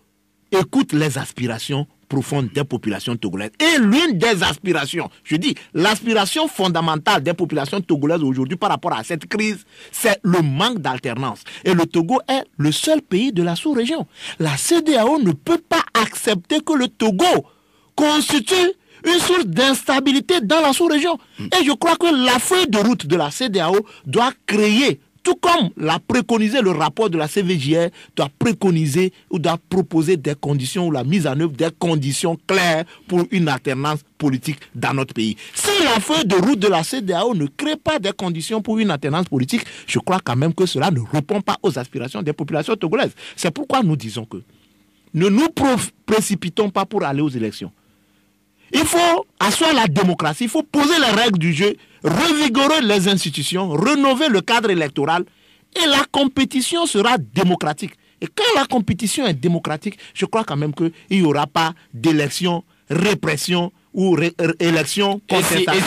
écoute les aspirations profonde des populations togolaises. Et l'une des aspirations, je dis, l'aspiration fondamentale des populations togolaises aujourd'hui par rapport à cette crise, c'est le manque d'alternance. Et le Togo est le seul pays de la sous-région. La CEDEAO ne peut pas accepter que le Togo constitue une source d'instabilité dans la sous-région. Et je crois que la feuille de route de la CEDEAO doit créer, tout comme l'a préconisé le rapport de la CVJR, doit préconiser ou doit proposer des conditions ou la mise en œuvre des conditions claires pour une alternance politique dans notre pays. Si la feuille de route de la CEDEAO ne crée pas des conditions pour une alternance politique, je crois quand même que cela ne répond pas aux aspirations des populations togolaises. C'est pourquoi nous disons que ne nous précipitons pas pour aller aux élections. Il faut asseoir la démocratie, il faut poser les règles du jeu, revigorer les institutions, rénover le cadre électoral et la compétition sera démocratique. Et quand la compétition est démocratique, je crois quand même qu'il n'y aura pas d'élection, répression ou élection, contestation.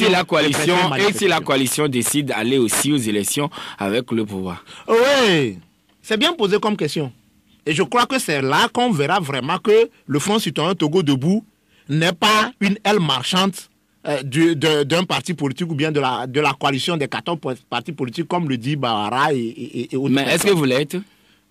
Et si la coalition décide d'aller aussi aux élections avec le pouvoir? Oui, c'est bien posé comme question. Et je crois que c'est là qu'on verra vraiment que le Front citoyen Togo debout n'est pas une aile marchande d'un parti politique ou bien de la coalition des 14 partis politiques, comme le dit Bahara et autres. Mais est-ce que vous l'êtes?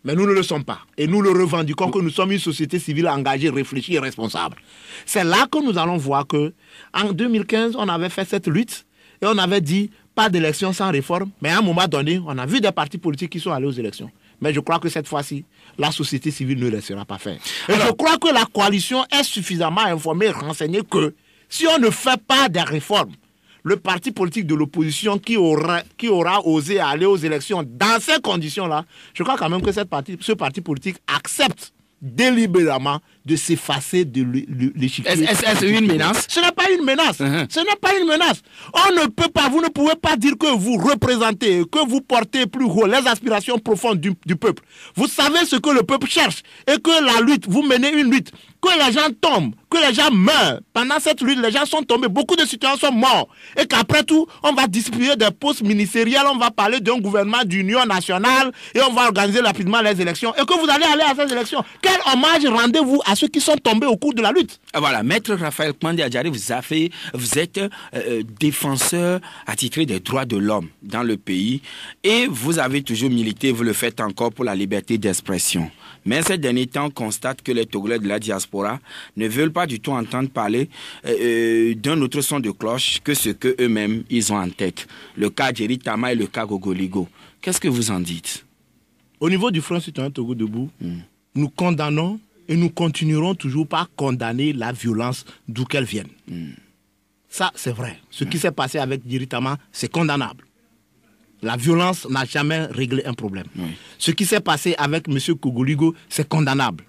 Mais nous ne le sommes pas. Et nous le revendiquons que nous sommes une société civile engagée, réfléchie et responsable. C'est là que nous allons voir que en 2015, on avait fait cette lutte et on avait dit pas d'élection sans réforme. Mais à un moment donné, on a vu des partis politiques qui sont allés aux élections. Mais je crois que cette fois-ci, la société civile ne laissera pas faire. Et je crois que la coalition est suffisamment informée et renseignée que si on ne fait pas des réformes, le parti politique de l'opposition qui aura osé aller aux élections dans ces conditions-là, je crois quand même que ce parti politique accepte délibérément de s'effacer de l'échiquier. Est-ce une menace? Ce n'est pas une menace. Ce n'est pas une menace. On ne peut pas, vous ne pouvez pas dire que vous représentez, que vous portez plus haut les aspirations profondes du peuple. Vous savez ce que le peuple cherche et que la lutte, vous menez une lutte, que les gens tombent, que les gens meurent. Pendant cette lutte, les gens sont tombés, beaucoup de citoyens sont morts. Et qu'après tout, on va distribuer des postes ministériels, on va parler d'un gouvernement d'union nationale et on va organiser rapidement les élections. Et que vous allez aller à ces élections. Quel hommage rendez-vous à ceux qui sont tombés au cours de la lutte? Voilà, Maître Raphaël Kwande Adjari, vous êtes défenseur attitré des droits de l'homme dans le pays et vous avez toujours milité, vous le faites encore pour la liberté d'expression. Mais ces derniers temps, on constate que les Togolais de la diaspora ne veulent pas du tout entendre parler d'un autre son de cloche que ce qu'eux-mêmes ils ont en tête. Le cas Djeri Tama et le cas Gogoligo. Qu'est-ce que vous en dites? Au niveau du Front citoyen Togo debout, nous condamnons et nous continuerons toujours par condamner la violence d'où qu'elle vienne. Ça, c'est vrai. Ce qui s'est passé avec Djeri Tama, c'est condamnable. La violence n'a jamais réglé un problème. Oui. Ce qui s'est passé avec M. Kogoligo, c'est condamnable.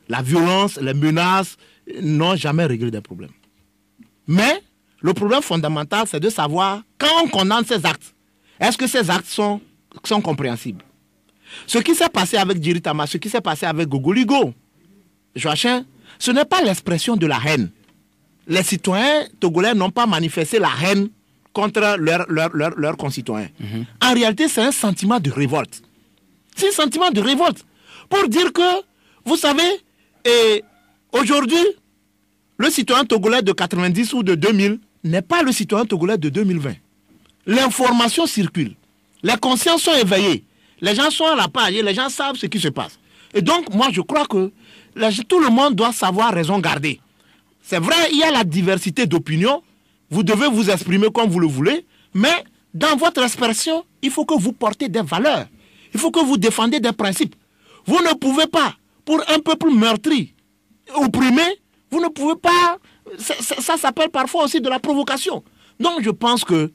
La violence, les menaces n'ont jamais réglé des problèmes. Mais le problème fondamental, c'est de savoir, quand on condamne ces actes, est-ce que ces actes sont compréhensibles? Ce qui s'est passé avec Djiritama, ce qui s'est passé avec Kogoligo, Joachim, ce n'est pas l'expression de la haine. Les citoyens togolais n'ont pas manifesté la haine contre leurs concitoyens. En réalité, c'est un sentiment de révolte. C'est un sentiment de révolte. Pour dire que, vous savez, aujourd'hui, le citoyen togolais de 90 ou de 2000 n'est pas le citoyen togolais de 2020. L'information circule. Les consciences sont éveillées. Les gens sont à la page et les gens savent ce qui se passe. Et donc, moi, je crois que tout le monde doit savoir raison garder. C'est vrai, il y a la diversité d'opinions. Vous devez vous exprimer comme vous le voulez, mais dans votre expression, il faut que vous portez des valeurs. Il faut que vous défendez des principes. Vous ne pouvez pas, pour un peuple meurtri, opprimé, vous ne pouvez pas... Ça s'appelle parfois aussi de la provocation. Donc je pense que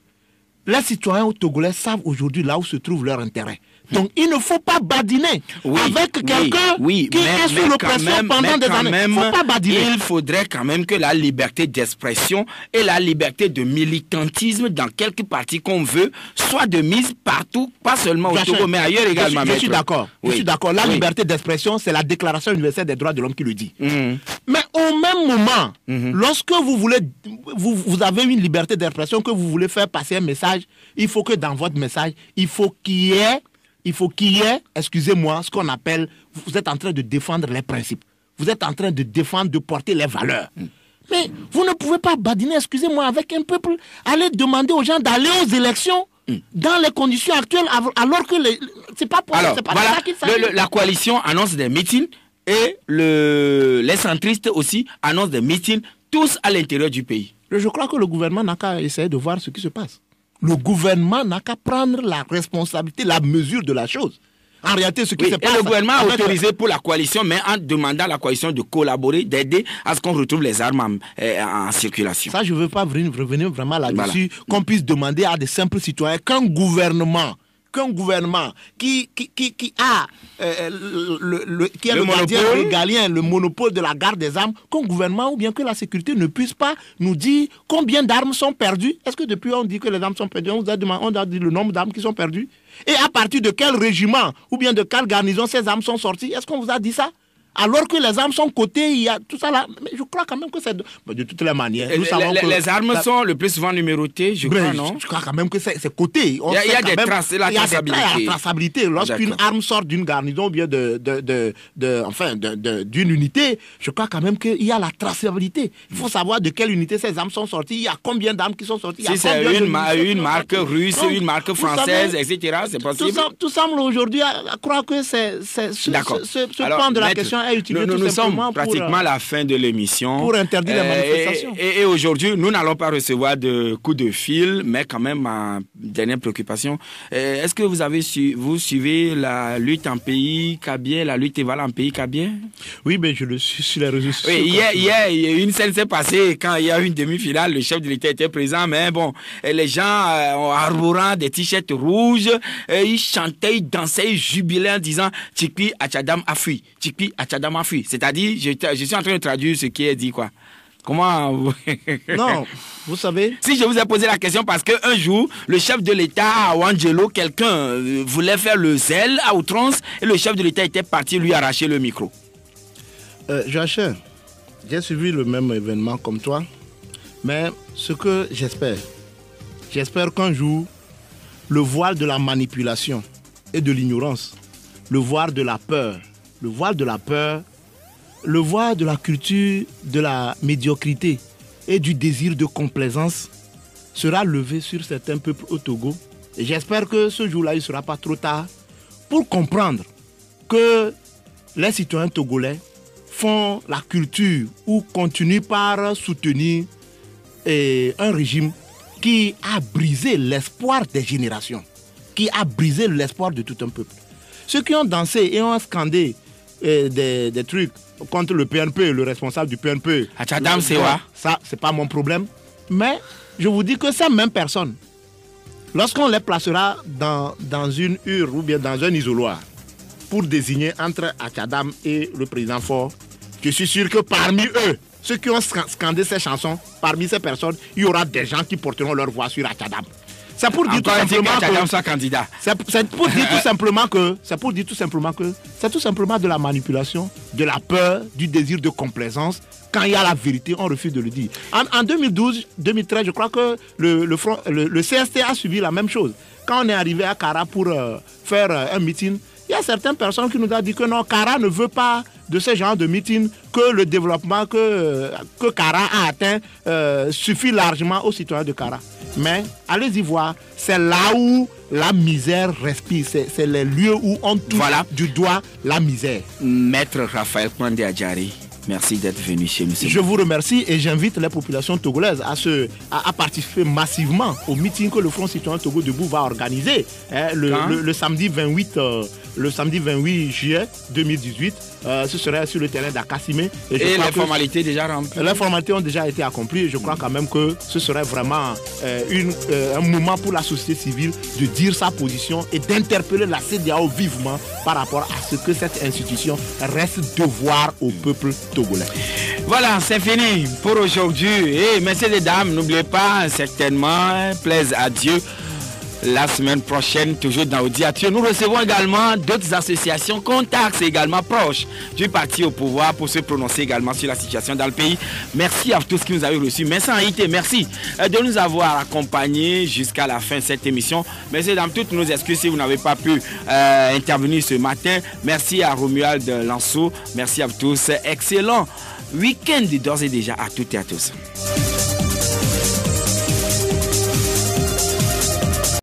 les citoyens togolais savent aujourd'hui là où se trouve leur intérêt. Donc il ne faut pas badiner avec quelqu'un qui est sous l'oppression pendant des années. Il ne faut pas badiner. Il faudrait quand même que la liberté d'expression et la liberté de militantisme dans quelques partis qu'on veut soit de mise partout, pas seulement au Togo, mais ailleurs également. Je suis d'accord. Je suis d'accord. La liberté d'expression, c'est la Déclaration universelle des droits de l'homme qui le dit. Mais au même moment, lorsque vous avez une liberté d'expression, que vous voulez faire passer un message, il faut que dans votre message, il faut qu'il y ait, excusez-moi, ce qu'on appelle, vous êtes en train de défendre les principes. Vous êtes en train de défendre, de porter les valeurs. Mais vous ne pouvez pas badiner, excusez-moi, avec un peuple, aller demander aux gens d'aller aux élections dans les conditions actuelles, alors que c'est pas possible. Alors, voilà, ça qu'il s'agit. la coalition annonce des meetings et les centristes aussi annoncent des meetings, tous à l'intérieur du pays. Je crois que le gouvernement n'a qu'à essayer de voir ce qui se passe. Le gouvernement n'a qu'à prendre la responsabilité, la mesure de la chose. En réalité, ce qui se passe... Et le gouvernement a autorisé pour la coalition, mais en demandant à la coalition de collaborer, d'aider à ce qu'on retrouve les armes en circulation. Ça, je ne veux pas revenir vraiment là-dessus, qu'on puisse demander à des simples citoyens qu'un gouvernement qui a le gardien régalien, le monopole de la garde des armes, qu'un gouvernement ou bien que la sécurité ne puisse pas nous dire combien d'armes sont perdues. Est-ce que depuis on dit que les armes sont perdues, on a dit le nombre d'armes qui sont perdues? Et à partir de quel régiment ou bien de quelle garnison ces armes sont sorties? Est-ce qu'on vous a dit ça? Alors que les armes sont cotées, il y a tout ça là. Mais je crois quand même que c'est... De toutes les manières, nous savons que... Les armes sont le plus souvent numérotées, je crois, non? Je crois quand même que c'est coté. Il y a des traces, la traçabilité. Il y a la traçabilité. Lorsqu'une arme sort d'une garnison ou bien d'une unité, je crois quand même qu'il y a la traçabilité. Il faut savoir de quelle unité ces armes sont sorties, il y a combien d'armes qui sont sorties. Si c'est une marque russe, une marque française, etc., c'est possible. Tout semble aujourd'hui à croire que c'est ce point de la question. Nous sommes pratiquement à la fin de l'émission. Pour interdire les manifestations. Et aujourd'hui, nous n'allons pas recevoir de coups de fil, mais quand même, ma dernière préoccupation. Est-ce que vous suivez la lutte en pays kabien, la lutte Evala en pays kabien? Oui, mais je le suis sur les réseaux sociaux. Oui, hier, une scène s'est passée quand il y a eu une demi-finale, le chef de l'État était présent, mais bon, les gens arborant des t-shirts rouges, ils chantaient, ils dansaient, ils jubilaient en disant « Tchikpi Achadam Afui, Tchikpi Achadam Afui ». C'est-à-dire, je suis en train de traduire ce qui est dit, quoi. Comment Non, vous savez... Si je vous ai posé la question parce qu'un jour, le chef de l'État à Wangelo, quelqu'un voulait faire le zèle à outrance et le chef de l'État était parti lui arracher le micro. Joachim, j'ai suivi le même événement comme toi, mais ce que j'espère qu'un jour, le voile de la manipulation et de l'ignorance, le voile de la peur, le voile de la culture de la médiocrité et du désir de complaisance sera levé sur certains peuples au Togo. Et j'espère que ce jour-là, il ne sera pas trop tard pour comprendre que les citoyens togolais font la culture ou continuent par soutenir un régime qui a brisé l'espoir des générations, qui a brisé l'espoir de tout un peuple. Ceux qui ont dansé et ont scandé des trucs contre le PNP, le responsable du PNP. Ça, c'est pas mon problème. Mais je vous dis que ces mêmes personnes, Lorsqu'on les placera dans une hure ou bien dans un isoloir pour désigner entre Achadam et le président Faure, je suis sûr que parmi eux, ceux qui ont scandé ces chansons, parmi ces personnes, il y aura des gens qui porteront leur voix sur Achadam. C'est pour dire tout simplement que soit candidat. C'est pour dire tout simplement que c'est tout simplement de la manipulation, de la peur, du désir de complaisance. Quand il y a la vérité, on refuse de le dire. En 2012-2013, je crois que le CST a suivi la même chose. Quand on est arrivé à Kara pour faire un meeting, il y a certaines personnes qui nous ont dit que non, Kara ne veut pas de ce genre de meeting, que le développement que Kara a atteint suffit largement aux citoyens de Kara. Mais allez-y voir, c'est là où la misère respire. C'est les lieux où on touche du doigt la misère. Maître Raphaël Kwande Adjari, merci d'être venu chez nous. Je vous remercie et j'invite les populations togolaises à participer massivement au meeting que le Front Citoyen Togo Debout va organiser le samedi 28 juillet 2018. Ce serait sur le terrain d'Akasimé. Et les formalités déjà remplies? Les formalités ont déjà été accomplies. Je crois quand même que ce serait vraiment un moment pour la société civile de dire sa position et d'interpeller la CEDEAO vivement par rapport à ce que cette institution reste devoir au peuple togolais. Voilà, c'est fini pour aujourd'hui. Et messieurs et dames, n'oubliez pas, certainement, plaise à Dieu. La semaine prochaine, toujours dans Audiature, nous recevons également d'autres associations, contacts également proches du parti au pouvoir pour se prononcer également sur la situation dans le pays. Merci à tous qui nous avez reçus. Merci en IT, merci de nous avoir accompagnés jusqu'à la fin de cette émission. Merci dans toutes nos excuses si vous n'avez pas pu intervenir ce matin. Merci à Romuald Lanceau. Merci à tous. Excellent week-end d'ores et déjà à toutes et à tous.